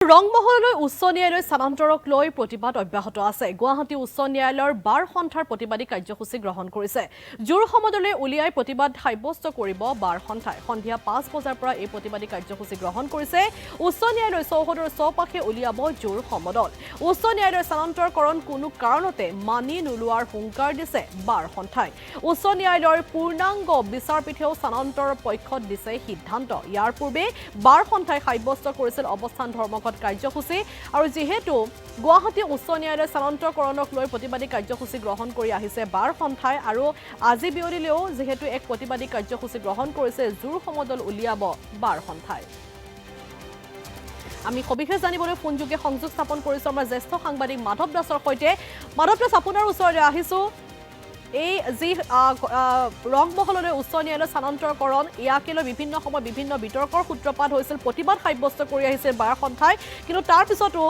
ৰংমহললৈ উচ্চ ন্যায়ালয় স্থানান্তৰক লৈ প্ৰতিবাদ অব্যাহত আছে। গুৱাহাটী উচ্চ ন্যায়ালয়ৰ বাৰ সন্থাৰ প্ৰতিবাদী কাৰ্যসূচী গ্ৰহণ কৰিছে। জোৰ সমদলে উলিয়াই প্ৰতিবাদ সাব্যস্ত কৰিব বাৰ সন্থাই। সন্ধিয়া ৫ বজাৰ পৰা এই প্ৰতিবাদী কাৰ্যসূচী গ্ৰহণ কৰিছে। উচ্চ ন্যায়ালয় চৌহদৰ চৌপাশে উলিয়াব জোৰ সমদল। উচ্চ ন্যায়ালয় স্থানান্তৰকৰণ কোনো কাৰণতে মানি নোলোৱাৰ হুংকাৰ দিছে বাৰ সন্থাই। উচ্চ ন্যায়ালয়ৰ পূৰ্ণাংগ বিচাৰপীঠেও স্থানান্তৰৰ পক্ষত দিছে সিদ্ধান্ত। ইয়াৰ পূৰ্বে বাৰ সন্থাই সাব্যস্ত কৰিছিল অৱস্থান ধৰ্মঘট কাৰ্যসূচী আৰু যেহেতু গুৱাহাটী উচ্চ ন্যায়ালয় স্থানান্তৰকৰণক লৈ প্ৰতিবাদী কাৰ্যসূচী গ্ৰহণ কৰি আহিছে বাৰ সন্থাই আৰু আজি বিয়লিলেও যেহেতু এক প্ৰতিবাদী কাৰ্যসূচী গ্ৰহণ কৰিছে জোৰ সমদল উলিয়াব বাৰ সন্থাই। আমি সবিশেষ জানিবলৈ ফোনযোগে সংযোগ স্থাপন কৰিছো আমাৰ জ্যেষ্ঠ সাংবাদিক মাধৱ দাসৰ সৈতে। মাধৱ দাস, আপোনাৰ ওচৰলৈ আহিছো। এই যি ৰংমহললৈ উচ্চ ন্যায়ালয় স্থানান্তৰকৰণ ইয়াকে লৈ বিভিন্ন সময় বিভিন্ন বিতৰ্কৰ সূত্ৰপাত হৈছিল, প্ৰতিবাদ সাব্যস্ত কৰি আহিছিল বাৰ সন্থাই, কিন্তু তাৰ পিছতো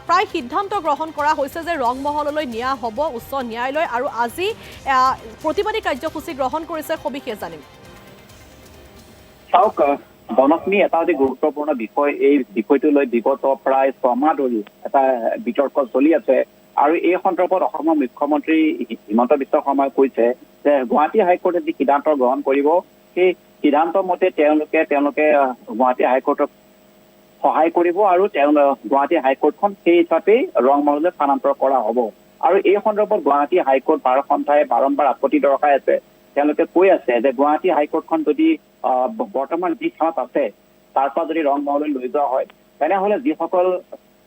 প্ৰায় সিদ্ধান্ত গ্ৰহণ কৰা হৈছে যে ৰংমহললৈ নিয়া হ'ব উচ্চ ন্যায়ালয় আৰু আজি প্ৰতিবাদী কাৰ্যসূচী গ্ৰহণ কৰিছে। সবিশেষ জানিম। চাওক বনশ্মী, এটা অতি গুৰুত্বপূৰ্ণ বিষয়। এই বিষয়টো লৈ বিগত প্ৰায় 6 মাহ ধৰি এটা বিতৰ্ক চলি আছে আৰু এই সন্দৰ্ভত অসমৰ মুখ্যমন্ত্ৰী হিমন্ত বিশ্ব শৰ্মাই কৈছে যে গুৱাহাটী হাইকোৰ্টে যি সিদ্ধান্ত গ্ৰহণ কৰিব সেই সিদ্ধান্ত মতে তেওঁলোকে গুৱাহাটী হাইকোৰ্টক সহায় কৰিব আৰু গুৱাহাটী হাইকোৰ্টখন সেই হিচাপেই ৰংমহললৈ স্থানান্তৰ কৰা হ'ব। আৰু এই সন্দৰ্ভত গুৱাহাটী হাইকোৰ্ট বাৰ সন্থাই বাৰম্বাৰ আপত্তি দৰ্শাই আছে। তেওঁলোকে কৈ আছে যে গুৱাহাটী হাইকোৰ্টখন যদি বৰ্তমান যি স্থানত আছে তাৰ পৰা যদি ৰংমহললৈ লৈ যোৱা হয় তেনেহ'লে যিসকল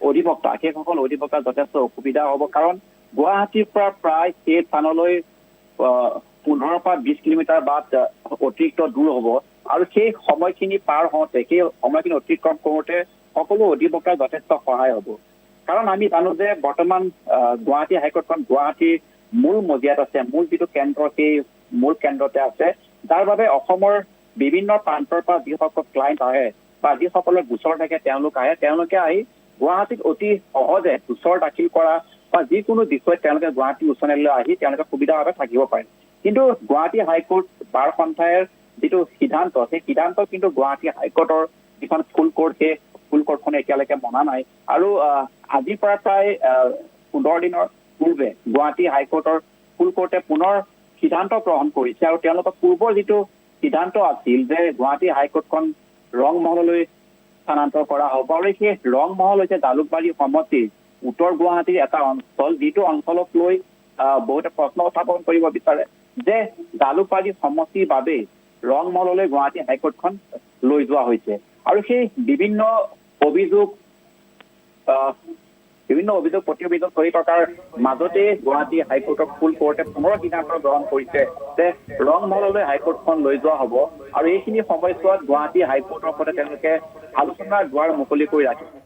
অধিবক্তা সেইসকল অধিবক্তাৰ যথেষ্ট অসুবিধা হ'ব। কাৰণ গুৱাহাটীৰ পৰা প্ৰায় সেই স্থানলৈ 15 পৰা 20 কিলোমিটাৰ বাট অতিৰিক্ত দূৰ হ'ব আৰু সেই সময়খিনি পাৰ হওঁতে সেই সময়খিনি অতিক্ৰম কৰোঁতে সকলো অধিবক্তাৰ যথেষ্ট সহায় হ'ব। কাৰণ আমি জানো যে বৰ্তমান গুৱাহাটী হাইকোৰ্টখন গুৱাহাটীৰ মূল মজিয়াত আছে, মূল যিটো কেন্দ্ৰ সেই মূল কেন্দ্ৰতে আছে, যাৰ বাবে অসমৰ বিভিন্ন প্ৰান্তৰ পৰা যিসকল ক্লায়েণ্ট আহে বা যিসকলৰ গোচৰ থাকে তেওঁলোকে আহি গুৱাহাটীত অতি সহজে গোচৰ দাখিল কৰা বা যিকোনো বিষয়ত তেওঁলোকে গুৱাহাটী উচ্চ ন্যায়ালয়লৈ আহি তেওঁলোকে সুবিধাভাৱে থাকিব পাৰে। কিন্তু গুৱাহাটী হাইকোৰ্ট বাৰ সন্থাৰ যিটো সিদ্ধান্ত সেই সিদ্ধান্ত কিন্তু গুৱাহাটী হাইকোৰ্টৰ যিখন ফুল কোৰ্ট সেই ফুল কোৰ্টখনে এতিয়ালৈকে মনা নাই। আৰু আজিৰ পৰা প্ৰায় 15 দিনৰ পূৰ্বে গুৱাহাটী হাইকোৰ্টৰ ফুল কোৰ্টে পুনৰ সিদ্ধান্ত গ্ৰহণ কৰিছে আৰু তেওঁলোকৰ পূৰ্বৰ যিটো সিদ্ধান্ত আছিল যে গুৱাহাটী হাইকোৰ্টখন ৰংমহললৈ স্থানান্তৰ কৰা হ'ব আৰু সেই ৰংমহল হৈছে জালুকবাৰী সমষ্টিৰ উত্তৰ গুৱাহাটীৰ এটা অঞ্চল, যিটো অঞ্চলক লৈ বহুতে প্ৰশ্ন উত্থাপন কৰিব বিচাৰে যে জালুকবাৰী সমষ্টিৰ বাবে ৰংমহললৈ গুৱাহাটী হাইকোৰ্টখন লৈ যোৱা হৈছে। আৰু সেই বিভিন্ন অভিযোগ প্ৰতি অভিযোগ চলি থকাৰ মাজতে গুৱাহাটী হাইকোৰ্টৰ ফুল কোৰ্টে পুনৰ সিদ্ধান্ত গ্ৰহণ কৰিছে যে ৰংমহললৈ হাইকোৰ্টখন লৈ যোৱা হ'ব আৰু এইখিনি সময়ছোৱাত গুৱাহাটী হাইকোৰ্টৰ সৈতে তেওঁলোকে আলোচনাৰ দুৱাৰ মুকলি কৰি ৰাখিছে।